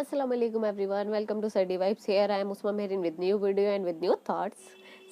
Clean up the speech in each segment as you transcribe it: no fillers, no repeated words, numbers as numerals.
Assalamu alaikum everyone, welcome to Surdy Vibes. Here I am Usma Meherin with new video and with new thoughts.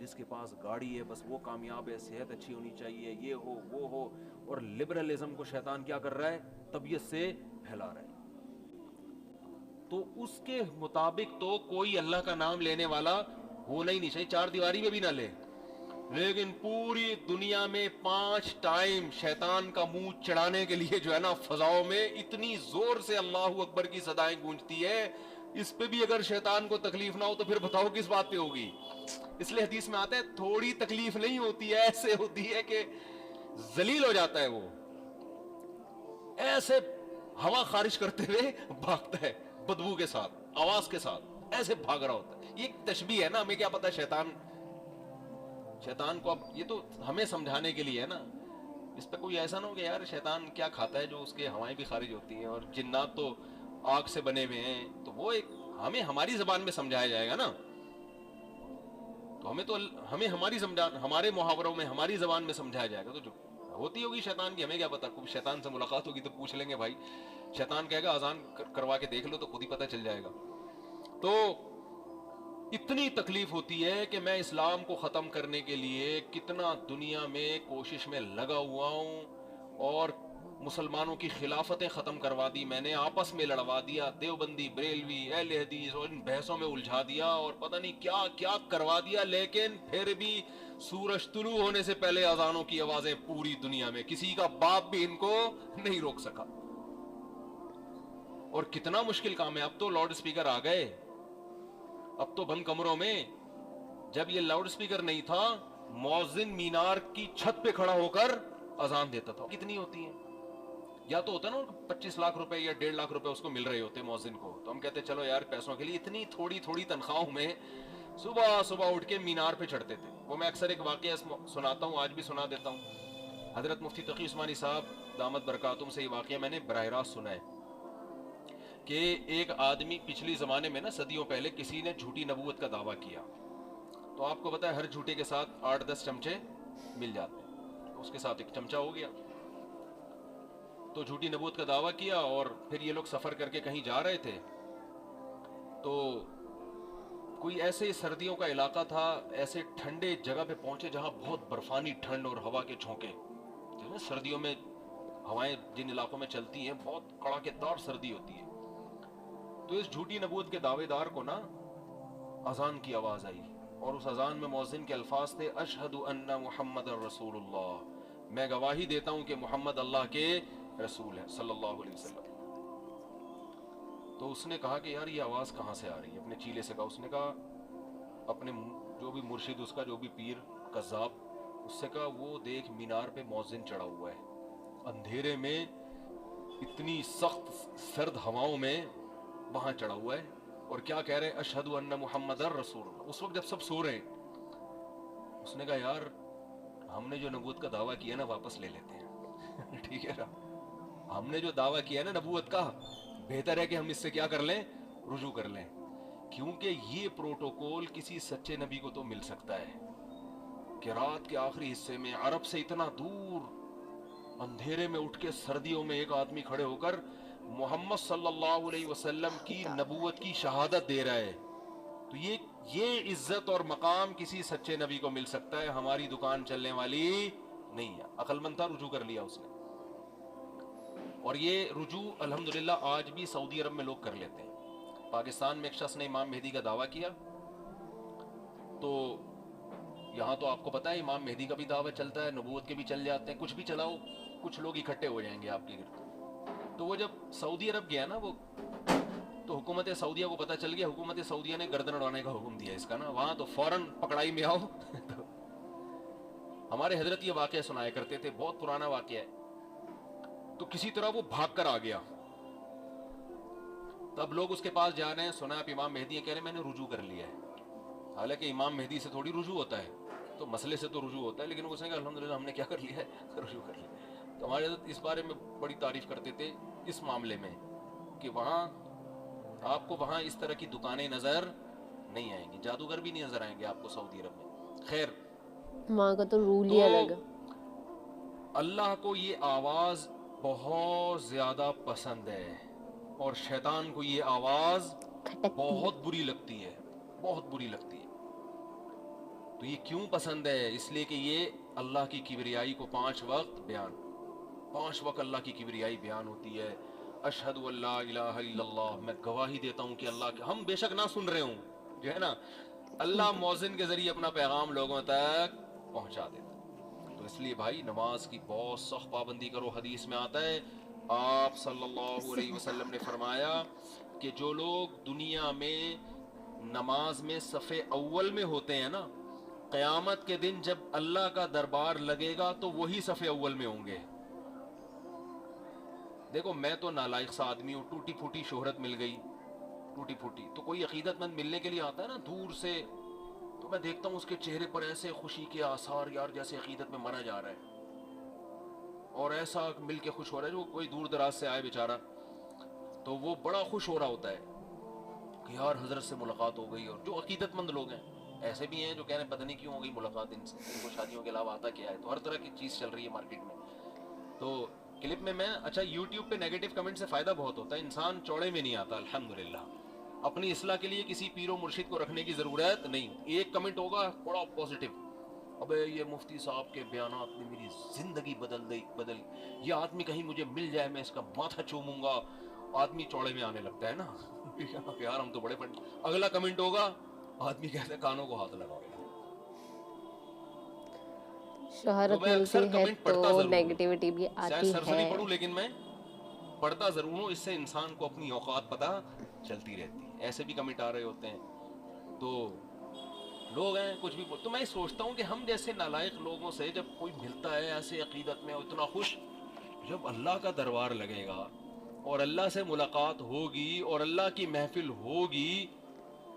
جس کے پاس گاڑی ہے بس وہ کامیاب ہے, صحت اچھی ہونی چاہیے, یہ ہو وہ ہو, اور لبرلزم کو شیطان کیا کر رہا ہے, طبیعت سے پھیلا رہا ہے. تو اس کے مطابق تو کوئی اللہ کا نام لینے والا ہونا ہی نہیں چاہیے, چار دیواری میں بھی نہ لے, لیکن پوری دنیا میں 5 ٹائم شیطان کا منہ چڑھانے کے لیے جو ہے نا فضاؤں میں اتنی زور سے اللہ اکبر کی صدائیں گونجتی ہے, اس پہ بھی اگر شیطان کو تکلیف نہ ہو تو پھر بتاؤ کس بات پہ ہوگی. اس لیے حدیث میں آتا ہے تھوڑی تکلیف نہیں ہوتی ہے, ایسے ہوتی ہے کہ ذلیل ہو جاتا ہے, وہ ایسے ہوا خارج کرتے ہوئے بھاگتا ہے, بدبو کے ساتھ, آواز کے ساتھ ایسے بھاگ رہا ہوتا ہے. یہ ایک تشبیہ ہے نا, ہمیں کیا پتا شیطان کو, اب یہ تو ہمیں سمجھانے کے لیے ہے نا, اس پہ کوئی ایسا نہ ہو کہ یار شیطان کیا کھاتا ہے جو اس کے ہوائیں بھی خارج ہوتی ہیں, اور جنات تو آگ سے بنے ہوئے ہیں, تو وہ ایک ہمیں ہماری زبان میں سمجھایا جائے گا نا, تو ہمیں ہمارے محاوروں میں ہماری زبان میں سمجھایا جائے گا. تو جو ہوتی ہوگی شیطان کی ہمیں کیا پتا, کوئی شیطان سے ملاقات ہوگی تو پوچھ لیں گے بھائی, شیطان کہے گا اذان کروا کے دیکھ لو تو خود ہی پتہ چل جائے گا. تو اتنی تکلیف ہوتی ہے کہ میں اسلام کو ختم کرنے کے لیے کتنا دنیا میں کوشش میں لگا ہوا ہوں, اور مسلمانوں کی خلافتیں ختم کروا دی میں نے, آپس میں لڑوا دیا, دیوبندی بریلوی اہل حدیث اور ان بحثوں میں الجھا دیا, اور پتہ نہیں کیا کیا کروا دیا, لیکن پھر بھی سورج طلوع ہونے سے پہلے اذانوں کی آوازیں پوری دنیا میں, کسی کا باپ بھی ان کو نہیں روک سکا. اور کتنا مشکل کام ہے, اب تو لاؤڈ سپیکر آ گئے, اب تو بند کمروں میں, جب یہ لاؤڈ سپیکر نہیں تھا مؤذن مینار کی چھت پہ کھڑا ہو کر اذان دیتا تھا. کتنی ہوتی ہیں, یا تو ہوتا نا 25 لاکھ روپے یا 1.5 لاکھ روپے اس کو مل رہے ہوتے مؤذن کو, تو ہم کہتے چلو یار پیسوں کے لیے اتنی تھوڑی تھوڑی تنخواہوں میں صبح اٹھ کے مینار پہ چڑھتے تھے. وہ میں اکثر ایک واقعہ سناتا ہوں, آج بھی سنا دیتا ہوں. حضرت مفتی تقی عثمانی صاحب دامت برکاتہم سے یہ واقعہ میں نے براہ راست سنا ہے کہ ایک آدمی پچھلی زمانے میں نا صدیوں پہلے کسی نے جھوٹی نبوت کا دعویٰ کیا, تو آپ کو پتا ہے ہر جھوٹے کے ساتھ 8-10 چمچے مل جاتے ہیں, اس کے ساتھ ایک چمچہ ہو گیا. تو جھوٹی نبوت کا دعویٰ کیا, اور پھر یہ لوگ سفر کر کے کہیں جا رہے تھے, تو کوئی ایسے سردیوں کا علاقہ تھا, ایسے ٹھنڈے جگہ پہ پہنچے جہاں بہت برفانی ٹھنڈ اور ہوا کے جھونکے, سردیوں میں ہوائیں جن علاقوں میں چلتی ہیں بہت کڑاکے دار سردی ہوتی ہے. تو اس جھوٹی نبوت کے دعوے دار کو نا اذان کی آواز آئی, اور اس اذان میں مؤذن کے الفاظ تھے اشہد ان محمد رسول اللہ, میں گواہی دیتا ہوں کہ محمد اللہ کے رسول ہے صلی اللہ علیہ وسلم. تو اس نے کہا کہ یار یہ آواز کہاں سے آ رہی ہے, اپنے چیلے سے کہا. اس نے کہا اپنے جو بھی مرشد اس کا, جو بھی پیر قذاب, اس سے کہا وہ دیکھ مینار پہ مؤذن چڑھا ہوا ہے اندھیرے میں, اتنی سخت سرد ہواؤں میں وہاں چڑھا ہوا ہے, اور کیا کہہ رہے اشہد ان محمد رسول اللہ. اس وقت جب سب سو رہے ہیں, اس نے کہا یار ہم نے جو نبوت کا دعویٰ کیا نا واپس لے لیتے ہیں ٹھیک ہے نا, ہم نے جو دعویٰ کیا نا نبوت کا, بہتر ہے کہ ہم اس سے کیا کر لیں, رجوع کر لیں, کیونکہ یہ پروٹوکول کسی سچے نبی کو تو مل سکتا ہے کہ رات کے آخری حصے میں عرب سے اتنا دور اندھیرے میں اٹھ کے سردیوں میں ایک آدمی کھڑے ہو کر محمد صلی اللہ علیہ وسلم کی نبوت کی شہادت دے رہا ہے, تو یہ عزت اور مقام کسی سچے نبی کو مل سکتا ہے, ہماری دکان چلنے والی نہیں ہے. عقل مند تھا, رجوع کر لیا اس نے, اور یہ رجوع الحمدللہ آج بھی سعودی عرب میں لوگ کر لیتے ہیں. پاکستان میں ایک شخص نے امام مہدی کا دعویٰ کیا, تو یہاں تو آپ کو پتا ہے امام مہدی کا بھی دعویٰ چلتا ہے, نبوت کے بھی چل جاتے ہیں, کچھ بھی چلاؤ کچھ لوگ اکٹھے ہو جائیں گے آپ کے گرد. تو وہ جب سعودی عرب گیا نا, وہ تو حکومت سعودیہ کو پتا چل گیا, حکومت سعودیہ نے گردن اڑانے کا حکم دیا اس کا نا, وہاں تو فوراً پکڑائی میں آؤ ہمارے حضرت یہ واقعہ سنایا کرتے تھے, بہت پرانا واقعہ ہے. تو کسی طرح وہ بھاگ کر آ گیا, تب لوگ اس کے پاس جا رہے ہیں, سنا آپ امام مہدی ہیں, کہہ رہے ہیں میں نے رجوع کر لیا ہے. حالانکہ امام مہدی سے تھوڑی رجوع ہوتا ہے, تو مسئلے سے تو رجوع ہوتا ہے, لیکن وہ کہا الحمدللہ ہم نے کیا کر لیا ہے, رجوع کر لیا. تو ہمارے حضرت اس بارے میں بڑی تعریف کرتے تھے اس معاملے میں کہ وہاں آپ کو وہاں اس طرح کی دکانیں نظر نہیں آئیں گی, جادوگر بھی نہیں نظر آئیں گے آپ کو سعودی عرب میں. خیر, وہاں کا تو رول ہی الگ ہے. اللہ کو یہ آواز بہت زیادہ پسند ہے, اور شیطان کو یہ آواز بہت بری لگتی ہے, بہت بری لگتی ہے. تو یہ کیوں پسند ہے؟ اس لیے کہ یہ اللہ کی کبریائی کو 5 وقت اللہ کی کبریائی بیان ہوتی ہے. اشہد ان لا الہ الا اللہ، میں گواہی دیتا ہوں کہ اللہ کے، ہم بے شک نہ سن رہے ہوں، جو ہے نا، اللہ مؤذن کے ذریعے اپنا پیغام لوگوں تک پہنچا دیتا. تو اس لیے بھائی نماز کی بہت سخت پابندی کرو. حدیث میں آتا ہے آپ صلی اللہ علیہ وسلم نے فرمایا کہ جو لوگ دنیا میں نماز میں صف اول میں ہوتے ہیں نا، قیامت کے دن جب اللہ کا دربار لگے گا تو وہی صف اول میں ہوں گے. دیکھو میں تو نالائق سا آدمی ہوں، ٹوٹی پھوٹی شہرت مل گئی، ٹوٹی پھوٹی. تو کوئی عقیدت مند ملنے کے لیے آتا ہے نا دور سے، تو میں دیکھتا ہوں اس کے چہرے پر ایسے خوشی کے آثار، یار جیسے عقیدت میں مرا جا رہا ہے، اور ایسا مل کے خوش ہو رہا ہے. جو کوئی دور دراز سے آئے بیچارہ، تو وہ بڑا خوش ہو رہا ہوتا ہے کہ یار حضرت سے ملاقات ہو گئی. اور جو عقیدت مند لوگ ہیں، ایسے بھی ہیں جو کہہ رہے ہیں پتہ نہیں کیوں ہو گئی ملاقات ان سے، ان کو شادیوں کے علاوہ آتا کیا ہے. تو ہر طرح کی چیز چل رہی ہے مارکیٹ میں. تو کلپ میں اچھا یوٹیوب پہ نیگیٹو کمنٹ سے فائدہ بہت ہوتا ہے، انسان چوڑے میں نہیں آتا الحمدللہ. اپنی اصلاح کے لیے کسی پیر و مرشد کو رکھنے کی ضرورت نہیں. ایک کمنٹ ہوگا بڑا پازیٹیو، ابے یہ مفتی صاحب کے بیانات نے میری زندگی بدل، یہ آدمی کہیں مجھے مل جائے میں اس کا ماتھا چوموں گا. آدمی چوڑے میں آنے لگتا ہے نا یار ہم تو بڑے پڑھ. اگلا کمنٹ ہوگا، آدمی کہتا ہے کانوں کو ہاتھ لگاؤ. شہرت ملتی ہے تو نیگیٹیوٹی بھی آتی سرسری ہے. پڑھوں لیکن میں پڑھتا ضرور ہوں. اس سے انسان کو اپنی اوقات پتہ چلتی رہتی ہے. ایسے بھی کمنٹ آ رہے ہوتے ہیں. تو لوگ ہیں کچھ بھی تو میں سوچتا ہوں کہ ہم جیسے نالائق لوگوں سے جب کوئی ملتا ہے ایسے عقیدت میں اتنا خوش، جب اللہ کا دربار لگے گا اور اللہ سے ملاقات ہوگی اور اللہ کی محفل ہوگی،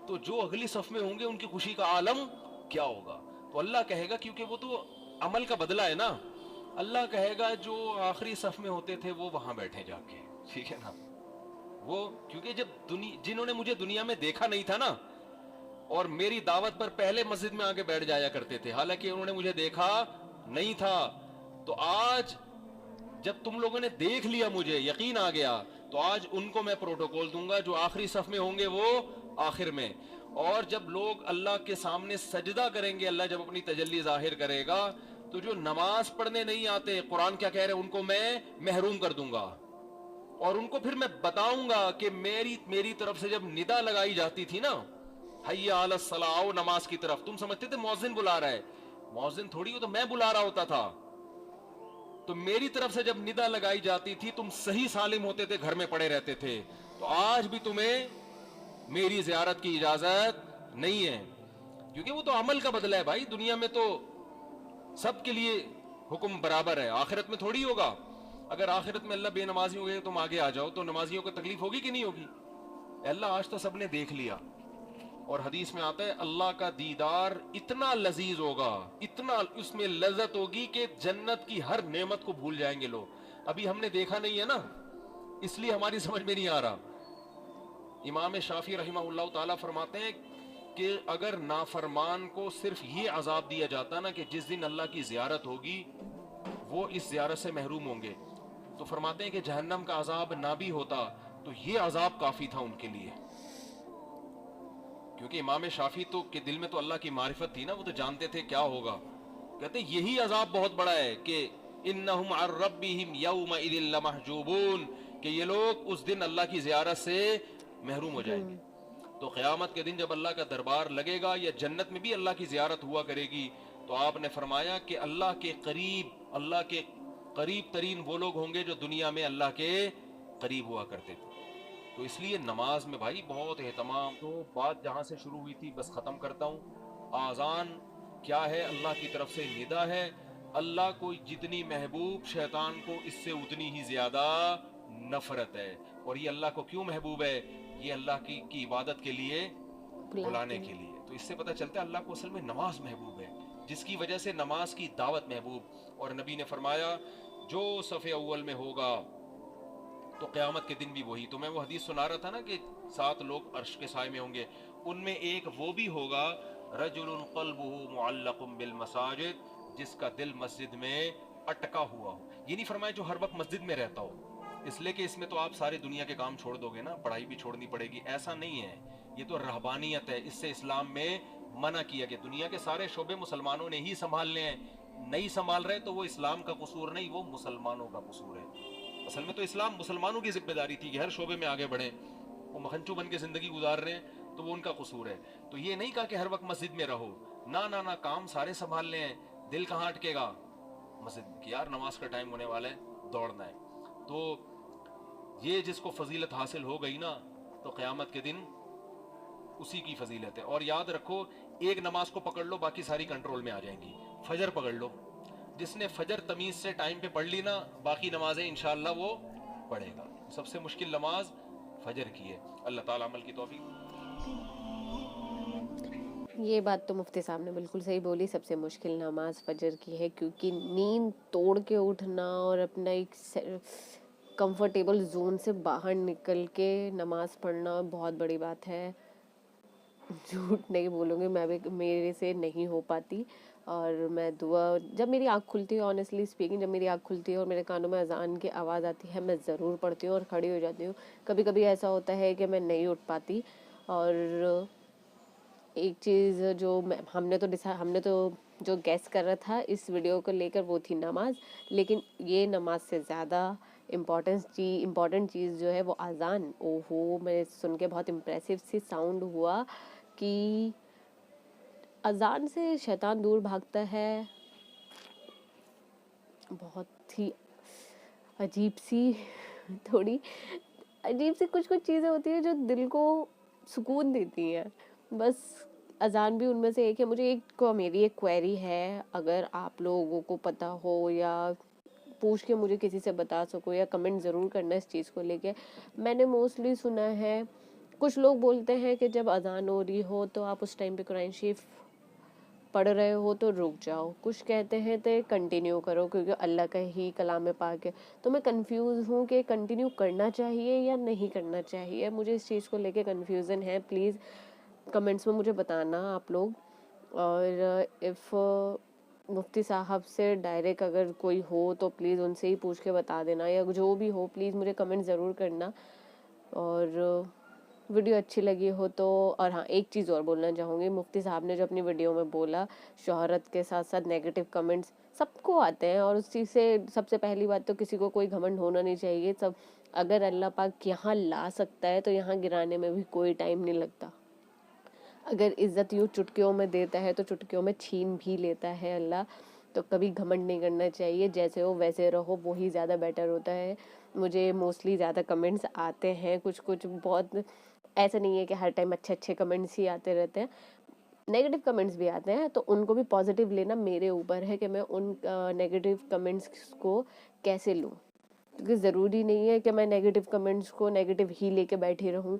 تو جو اگلی صف میں ہوں گے ان کی خوشی کا عالم کیا ہوگا. تو اللہ کہے گا، کیونکہ وہ تو عمل کا بدلہ ہے نا، اللہ کہے گا جو آخری صف میں ہوتے تھے وہ وہاں بیٹھے جا کے، ٹھیک ہے نا. وہ کیونکہ جب جنہوں نے مجھے دنیا میں دیکھا نہیں تھا نا، اور میری دعوت پر پہلے مسجد میں آ کے بیٹھ جایا کرتے تھے، حالانکہ انہوں نے مجھے دیکھا نہیں تھا، تو آج جب تم لوگوں نے دیکھ لیا، مجھے یقین آ گیا، تو آج ان کو میں پروٹوکول دوں گا. جو آخری صف میں ہوں گے وہ آخر میں. اور جب لوگ اللہ کے سامنے سجدہ کریں گے، اللہ جب اپنی تجلی ظاہر کرے گا، تو جو نماز پڑھنے نہیں آتے، قرآن کیا کہہ رہے ہیں، ان کو میں محروم کر دوں گا. اور ان کو پھر میں بتاؤں گا کہ میری طرف سے جب ندا لگائی جاتی تھی نا، حی علی الصلاۃ، آؤ نماز کی طرف، تم سمجھتے تھے مؤذن بلا رہا ہے. مؤذن تھوڑی ہو، تو میں بلا رہا ہوتا تھا. تو میری طرف سے جب ندا لگائی جاتی تھی، تم صحیح سالم ہوتے تھے، گھر میں پڑے رہتے تھے. تو آج بھی تمہیں میری زیارت کی اجازت نہیں ہے، کیونکہ وہ تو عمل کا بدلہ ہے بھائی. دنیا میں تو سب کے لیے حکم برابر ہے، آخرت میں تھوڑی ہوگا. اگر آخرت میں اللہ بے نمازی ہو گئے تم آگے آ جاؤ، تو نمازیوں کو تکلیف ہوگی کہ نہیں ہوگی؟ اللہ آج تو سب نے دیکھ لیا. اور حدیث میں آتا ہے اللہ کا دیدار اتنا لذیذ ہوگا، اتنا اس میں لذت ہوگی کہ جنت کی ہر نعمت کو بھول جائیں گے لوگ. ابھی ہم نے دیکھا نہیں ہے نا، اس لیے ہماری سمجھ میں نہیں آ رہا. امام شافعی رحمہ اللہ تعالیٰ فرماتے ہیں کہ اگر نافرمان کو صرف یہ عذاب دیا جاتا نا کہ جس دن اللہ کی زیارت ہوگی وہ اس زیارت سے محروم ہوں گے، تو فرماتے ہیں کہ جہنم کا عذاب نہ بھی ہوتا تو یہ عذاب کافی تھا ان کے لیے. کیونکہ امام شافعی تو کے دل میں تو اللہ کی معرفت تھی نا، وہ تو جانتے تھے کیا ہوگا. کہتے ہیں یہی عذاب بہت بڑا ہے کہ انہم عن ربہم یومئذ لمحجوبون، کہ یہ لوگ اس دن اللہ کی زیارت سے محروم ہو جائیں گے. تو قیامت کے دن جب اللہ کا دربار لگے گا، یا جنت میں بھی اللہ کی زیارت ہوا کرے گی، تو آپ نے فرمایا کہ اللہ کے قریب ترین وہ لوگ ہوں گے جو دنیا میں اللہ کے قریب ہوا کرتے تھے. تو اس لیے نماز میں بھائی بہت اہتمام. تو بات جہاں سے شروع ہوئی تھی بس ختم کرتا ہوں. آذان کیا ہے؟ اللہ کی طرف سے ندا ہے. اللہ کو جتنی محبوب، شیطان کو اس سے اتنی ہی زیادہ نفرت ہے. اور یہ اللہ کو کیوں محبوب ہے؟ یہ اللہ کی عبادت کے لیے، بلانے کے لیے. تو اس سے پتہ چلتا ہے اللہ کو اصل میں نماز محبوب ہے، جس کی وجہ سے نماز کی دعوت محبوب. اور نبی نے فرمایا جو صف اول میں ہوگا تو قیامت کے دن بھی وہی. تو میں وہ حدیث سنا رہا تھا نا کہ 7 لوگ عرش کے سائے میں ہوں گے، ان میں ایک وہ بھی ہوگا رجل قلبہ معلق بالمساجد، جس کا دل مسجد میں اٹکا ہوا ہو. یہ نہیں فرمایا جو ہر وقت مسجد میں رہتا ہو، اس لیے کہ اس میں تو آپ ساری دنیا کے کام چھوڑ دو گے نا، پڑھائی بھی چھوڑنی پڑے گی. ایسا نہیں ہے، یہ تو رہبانیت ہے. اس سے اسلام میں منع کیا کہ دنیا کے سارے شعبے مسلمانوں نے ہی سنبھالنے ہیں, نہیں سنبھال رہے تو وہ اسلام کا قصور نہیں, وہ مسلمانوں کا قصور ہے. اصل میں تو اسلام مسلمانوں کی ذمہ داری تھی کہ ہر شعبے میں آگے بڑھیں, وہ مکھنچو بن کے زندگی گزار رہے ہیں تو وہ ان کا قصور ہے. تو یہ نہیں کہا کہ ہر وقت مسجد میں رہو, نہ کام سارے سنبھالنے ہیں, دل کہاں اٹکے گا مسجد کی, یار نماز کا ٹائم ہونے والا ہے, دوڑنا ہے. تو یہ جس کو فضیلت حاصل ہو گئی نا, تو قیامت کے دن اسی کی فضیلت ہے. اور یاد رکھو, ایک نماز کو پکڑ لو باقی ساری کنٹرول میں آ جائیں گی. فجر پکڑ لو, جس نے فجر تمیز سے ٹائم پہ پڑھ لی نا, باقی نمازیں انشاءاللہ وہ پڑھے گا. سب سے مشکل نماز فجر کی ہے. اللہ تعالیٰ عمل کی توفیق. یہ بات تو مفتی صاحب نے بالکل صحیح بولی, سب سے مشکل نماز فجر کی ہے, کیونکہ نیند توڑ کے اٹھنا اور اپنا ایک کمفرٹیبل زون سے باہر نکل کے نماز پڑھنا بہت بڑی بات ہے. جھوٹ نہیں بولوں گی, میں بھی میرے سے نہیں ہو پاتی. اور میں دعا, جب میری آنکھ کھلتی ہے, آنیسٹلی اسپیکنگ, جب میری آنکھ کھلتی ہے اور میرے کانوں میں اذان کی آواز آتی ہے, میں ضرور پڑھتی ہوں اور کھڑی ہو جاتی ہوں. کبھی کبھی ایسا ہوتا ہے کہ میں نہیں اٹھ پاتی. اور ایک چیز جو ہم نے تو جو گیس کر رہا تھا اس ویڈیو کو لے کر, وہ تھی نماز. لیکن یہ نماز سے زیادہ امپورٹنٹ چیز جو ہے وہ اذان. اوہو, میں سن کے بہت امپریسو سی ساؤنڈ ہوا کہ اذان سے شیطان دور بھاگتا ہے. بہت ہی عجیب سی, تھوڑی عجیب سی کچھ چیزیں ہوتی ہیں جو دل کو سکون دیتی ہیں. بس اذان بھی ان میں سے ایک ہے. مجھے میری ایک کوئری ہے, اگر آپ لوگوں کو پتہ ہو یا پوچھ کے مجھے کسی سے بتا سکو یا کمنٹ ضرور کرنا اس چیز کو لے کے. میں نے موسٹلی سنا ہے, کچھ لوگ بولتے ہیں کہ جب اذان ہو رہی ہو تو آپ اس ٹائم پہ قرآن شریف پڑھ رہے ہو تو رک جاؤ. کچھ کہتے ہیں تو کنٹینیو کرو کیونکہ اللہ کا ہی کلام پاک ہے. تو میں کنفیوز ہوں کہ کنٹینیو کرنا چاہیے یا نہیں کرنا چاہیے. مجھے اس چیز کو لے کے کنفیوژن ہے. پلیز کمنٹس میں مجھے بتانا آپ لوگ. اور اف مفتی صاحب سے ڈائریکٹ اگر کوئی ہو تو پلیز ان سے ہی پوچھ کے بتا دینا, یا جو بھی ہو پلیز مجھے کمنٹ ضرور کرنا. اور ویڈیو اچھی لگی ہو تو, اور ہاں ایک چیز اور بولنا چاہوں گی, مفتی صاحب نے جو اپنی ویڈیو میں بولا شہرت کے ساتھ ساتھ نیگیٹو کمنٹس سب کو آتے ہیں, اور اس چیز سے سب سے پہلی بات تو کسی کو کوئی گھمنڈ ہونا نہیں چاہیے. سب اگر اللہ پاک یہاں لا سکتا ہے تو یہاں گرانے میں بھی کوئی ٹائم نہیں لگتا. اگر عزت یوں چٹکیوں میں دیتا ہے تو چٹکیوں میں چھین بھی لیتا ہے اللہ. تو کبھی گھمنڈ نہیں کرنا چاہیے, جیسے ہو ویسے رہو, وہی زیادہ بیٹر ہوتا ہے. مجھے موسٹلی زیادہ کمنٹس آتے ہیں, کچھ بہت ایسا نہیں ہے کہ ہر ٹائم اچھے کمنٹس ہی آتے رہتے ہیں, نیگیٹو کمنٹس بھی آتے ہیں. تو ان کو بھی پازیٹیو لینا میرے اوپر ہے کہ میں ان نیگیٹو کمنٹس کو کیسے لوں, کیونکہ ضروری نہیں ہے کہ میں نیگیٹو کمنٹس کو نیگیٹو ہی لے کے بیٹھی رہوں.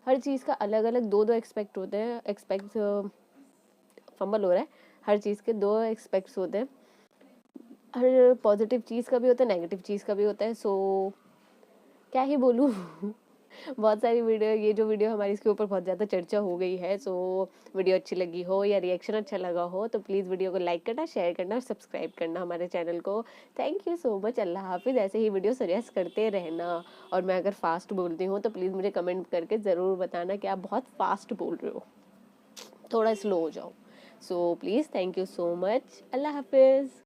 ہر چیز کا الگ الگ دو ایکسپیکٹ ہوتے ہیں. فمبل ہو رہا ہے, ہر چیز کے دو ایکسپیکٹس ہوتے ہیں. ہر پازیٹیو چیز کا بھی ہوتا ہے, نیگیٹو چیز کا بھی ہوتا ہے. سو کیا ہی بولوں, بہت ساری ویڈیو, یہ جو ویڈیو ہماری اس کے اوپر بہت زیادہ چرچا ہو گئی ہے. سو ویڈیو اچھی لگی ہو یا ریئیکشن اچھا لگا ہو تو پلیز ویڈیو کو لائک کرنا, شیئر کرنا اور سبسکرائب کرنا ہمارے چینل کو. Thank you so much. اللہ حافظ. ایسے ہی ویڈیو سجیسٹ کرتے رہنا. اور میں اگر فاسٹ بولتی ہوں تو پلیز مجھے کمنٹ کر کے ضرور بتانا کہ آپ بہت فاسٹ بول رہے ہو, تھوڑا سلو ہو جاؤ. So please thank you so much. اللہ حافظ.